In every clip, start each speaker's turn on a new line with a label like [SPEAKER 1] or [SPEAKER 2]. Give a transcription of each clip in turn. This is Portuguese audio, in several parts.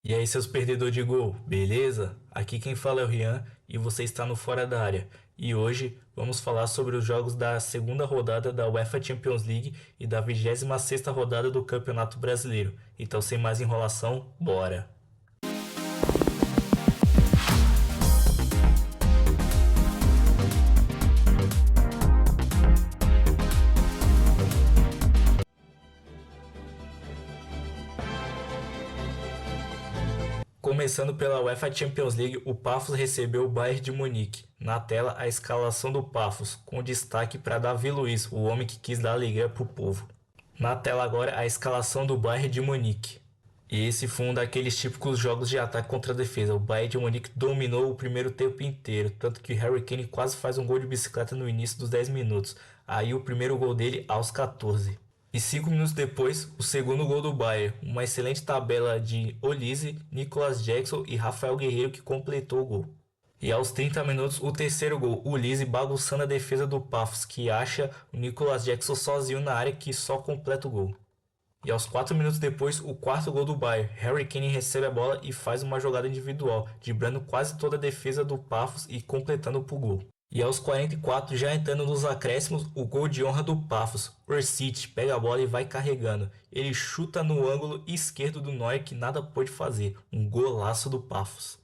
[SPEAKER 1] E aí, seus perdedores de gol, beleza? Aqui quem fala é o Rian e você está no Fora da Área. E hoje vamos falar sobre os jogos da segunda rodada da UEFA Champions League e da 26ª rodada do Campeonato Brasileiro. Então, sem mais enrolação, bora! Começando pela UEFA Champions League, o Pafos recebeu o Bayern de Munique. Na tela, a escalação do Pafos, com destaque para Davi Luiz, o homem que quis dar alegria para o povo. Na tela agora, a escalação do Bayern de Munique. E esse foi um daqueles típicos jogos de ataque contra a defesa. O Bayern de Munique dominou o primeiro tempo inteiro, tanto que Harry Kane quase faz um gol de bicicleta no início dos 10 minutos. Aí o primeiro gol dele aos 14. E 5 minutos depois, o segundo gol do Bayern, uma excelente tabela de Olise, Nicolas Jackson e Rafael Guerreiro que completou o gol. E aos 30 minutos, o terceiro gol, Olise bagunçando a defesa do Pafos, que acha o Nicolas Jackson sozinho na área que só completa o gol. E aos 4 minutos depois, o quarto gol do Bayern, Harry Kane recebe a bola e faz uma jogada individual, driblando quase toda a defesa do Pafos e completando pro gol. E aos 44, já entrando nos acréscimos, o gol de honra do Pafos. Orsic pega a bola e vai carregando. Ele chuta no ângulo esquerdo do Neuer que nada pôde fazer. Um golaço do Pafos.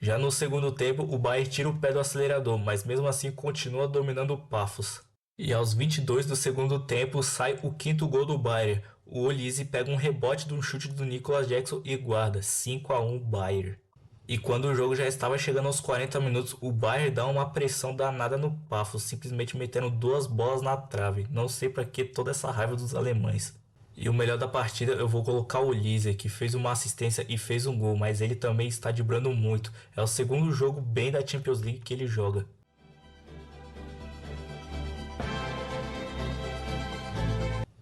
[SPEAKER 1] Já no segundo tempo, o Bayern tira o pé do acelerador, mas mesmo assim continua dominando o Pafos. E aos 22 do segundo tempo, sai o quinto gol do Bayern. O Olise pega um rebote de um chute do Nicolas Jackson e guarda. 5-1 Bayern. E quando o jogo já estava chegando aos 40 minutos, o Bayern dá uma pressão danada no Pafos, simplesmente metendo duas bolas na trave. Não sei para que toda essa raiva dos alemães. E o melhor da partida eu vou colocar o Olise, que fez uma assistência e fez um gol, mas ele também está driblando muito. É o segundo jogo bem da Champions League que ele joga.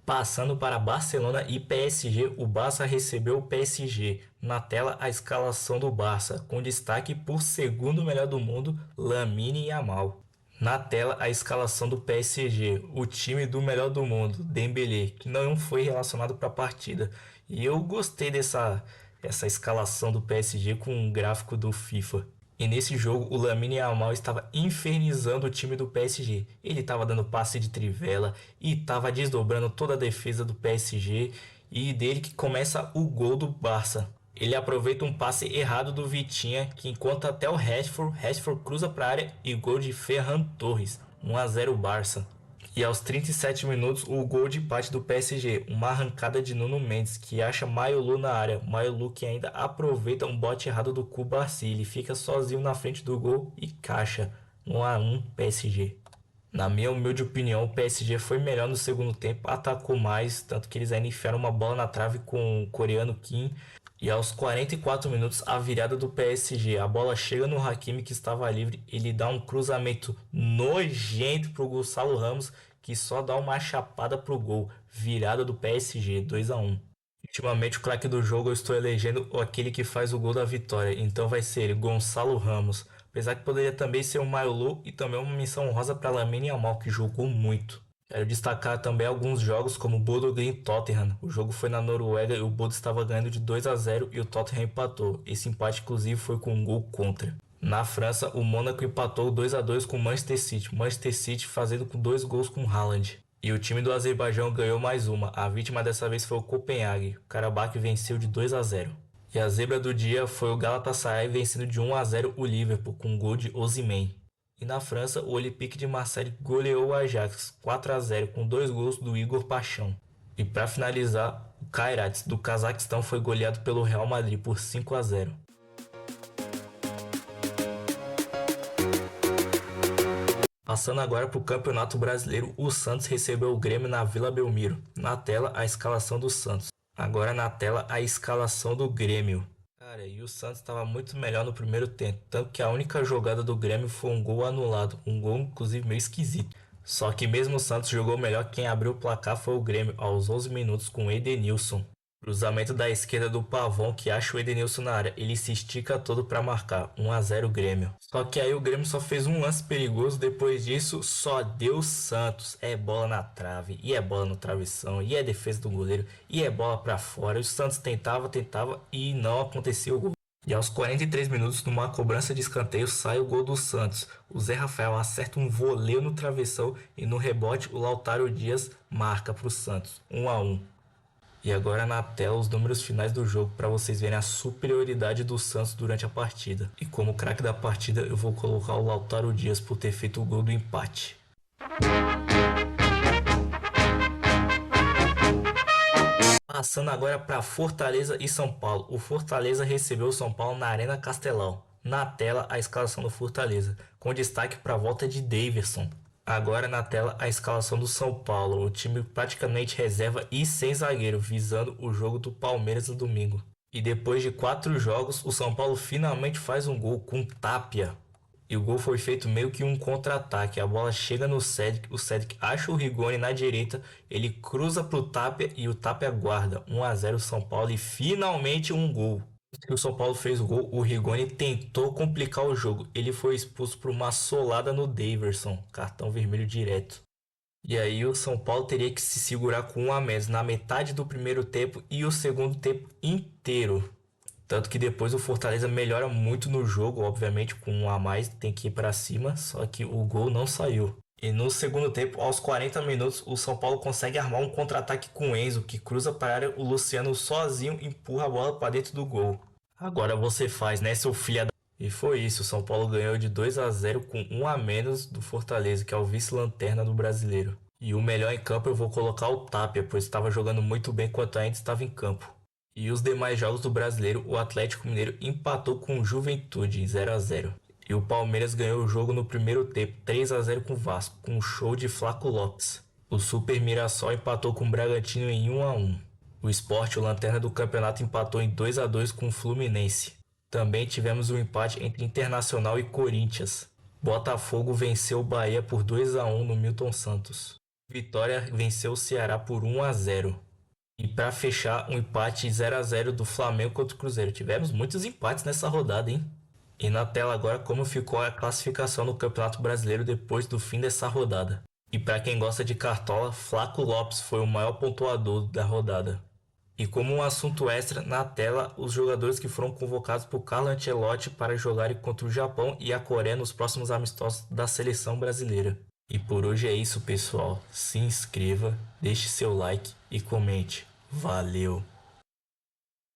[SPEAKER 1] Passando para Barcelona e PSG, o Barça recebeu o PSG. Na tela, a escalação do Barça, com destaque por segundo melhor do mundo, Lamine Yamal. Na tela, a escalação do PSG, o time do melhor do mundo, Dembélé, que não foi relacionado para a partida. E eu gostei dessa escalação do PSG com o gráfico do FIFA. E nesse jogo, o Lamine Yamal estava infernizando o time do PSG. Ele estava dando passe de trivela e estava desdobrando toda a defesa do PSG. E dele que começa o gol do Barça. Ele aproveita um passe errado do Vitinha, que encontra até o Rashford cruza para a área e gol de Ferran Torres. 1-0 Barça. E aos 37 minutos, o gol de empate do PSG, uma arrancada de Nuno Mendes, que acha Mayolu na área. Mayolu que ainda aproveita um bote errado do Cubarsí, ele fica sozinho na frente do gol e caixa. 1-1 PSG. Na minha humilde opinião, o PSG foi melhor no segundo tempo, atacou mais, tanto que eles ainda enfiaram uma bola na trave com o coreano Kim. E aos 44 minutos, a virada do PSG. A bola chega no Hakimi, que estava livre. Ele dá um cruzamento nojento para o Gonçalo Ramos, que só dá uma chapada para o gol. Virada do PSG, 2-1. Ultimamente, o craque do jogo eu estou elegendo aquele que faz o gol da vitória. Então vai ser ele, Gonçalo Ramos. Apesar que poderia também ser o Mayolu e também uma menção honrosa para Lamine Yamal, que jogou muito. Quero destacar também alguns jogos como o Bodo Glimt Tottenham. O jogo foi na Noruega e o Bodo estava ganhando de 2-0 e o Tottenham empatou. Esse empate inclusive foi com um gol contra. Na França, o Mônaco empatou 2-2 com o Manchester City. Manchester City fazendo com 2 gols com o Haaland. E o time do Azerbaijão ganhou mais uma. A vítima dessa vez foi o Copenhague. O Karabakh venceu de 2-0. E a zebra do dia foi o Galatasaray vencendo de 1-0 o Liverpool com um gol de Osimhen. E na França, o Olympique de Marseille goleou o Ajax 4-0 com 2 gols do Igor Paixão. E para finalizar, o Kairat do Cazaquistão foi goleado pelo Real Madrid por 5-0. Passando agora para o Campeonato Brasileiro, o Santos recebeu o Grêmio na Vila Belmiro. Na tela, a escalação do Santos. Agora na tela, a escalação do Grêmio. Cara, e o Santos estava muito melhor no primeiro tempo, tanto que a única jogada do Grêmio foi um gol anulado, um gol inclusive meio esquisito. Só que mesmo o Santos jogou melhor, quem abriu o placar foi o Grêmio aos 11 minutos com Edenilson. Cruzamento da esquerda do Pavão que acha o Edenilson na área. Ele se estica todo para marcar. 1 a 0 Grêmio. Só que aí o Grêmio só fez um lance perigoso. Depois disso, só deu Santos. É bola na trave. E é bola no travessão. E é defesa do goleiro. E é bola para fora. E o Santos tentava e não acontecia o gol. E aos 43 minutos, numa cobrança de escanteio, sai o gol do Santos. O Zé Rafael acerta um voleio no travessão e no rebote o Lautaro Dias marca para o Santos. 1 a 1. E agora na tela os números finais do jogo para vocês verem a superioridade do Santos durante a partida. E como craque da partida eu vou colocar o Lautaro Dias por ter feito o gol do empate. Passando agora para Fortaleza e São Paulo. O Fortaleza recebeu o São Paulo na Arena Castelão. Na tela a escalação do Fortaleza, com destaque para a volta de Daverson. Agora na tela a escalação do São Paulo, o time praticamente reserva e sem zagueiro, visando o jogo do Palmeiras no domingo. E depois de 4 jogos, o São Paulo finalmente faz um gol com Tapia. E o gol foi feito meio que um contra-ataque, a bola chega no Cedric, o Cedric acha o Rigoni na direita, ele cruza para o Tapia e o Tapia guarda. 1 a 0 São Paulo e finalmente um gol. Que o São Paulo fez o gol, o Rigoni tentou complicar o jogo. Ele foi expulso por uma solada no Daverson, cartão vermelho direto. E aí o São Paulo teria que se segurar com 1 a menos na metade do primeiro tempo e o segundo tempo inteiro. Tanto que depois o Fortaleza melhora muito no jogo, obviamente com 1 a mais tem que ir para cima, só que o gol não saiu. E no segundo tempo, aos 40 minutos, o São Paulo consegue armar um contra-ataque com o Enzo, que cruza para a área, o Luciano sozinho empurra a bola para dentro do gol. Agora você faz, né, seu filho da... E foi isso, o São Paulo ganhou de 2 a 0 com 1 a menos do Fortaleza, que é o vice-lanterna do Brasileiro. E o melhor em campo eu vou colocar o Tapia, pois estava jogando muito bem enquanto ainda estava em campo. E os demais jogos do Brasileiro, o Atlético Mineiro empatou com o Juventude em 0 a 0. E o Palmeiras ganhou o jogo no primeiro tempo, 3 a 0 com o Vasco, com um show de Flaco Lopes. O Super Mirassol empatou com o Bragantino em 1 a 1. O Sport, o lanterna do campeonato, empatou em 2 a 2 com o Fluminense. Também tivemos um empate entre Internacional e Corinthians. Botafogo venceu o Bahia por 2 a 1 no Milton Santos. Vitória venceu o Ceará por 1 a 0. E para fechar, um empate 0 a 0 do Flamengo contra o Cruzeiro. Tivemos muitos empates nessa rodada, hein? E na tela agora como ficou a classificação no Campeonato Brasileiro depois do fim dessa rodada. E para quem gosta de cartola, Flaco Lopes foi o maior pontuador da rodada. E como um assunto extra, na tela, os jogadores que foram convocados por Carlo Ancelotti para jogarem contra o Japão e a Coreia nos próximos amistosos da seleção brasileira. E por hoje é isso, pessoal. Se inscreva, deixe seu like e comente. Valeu!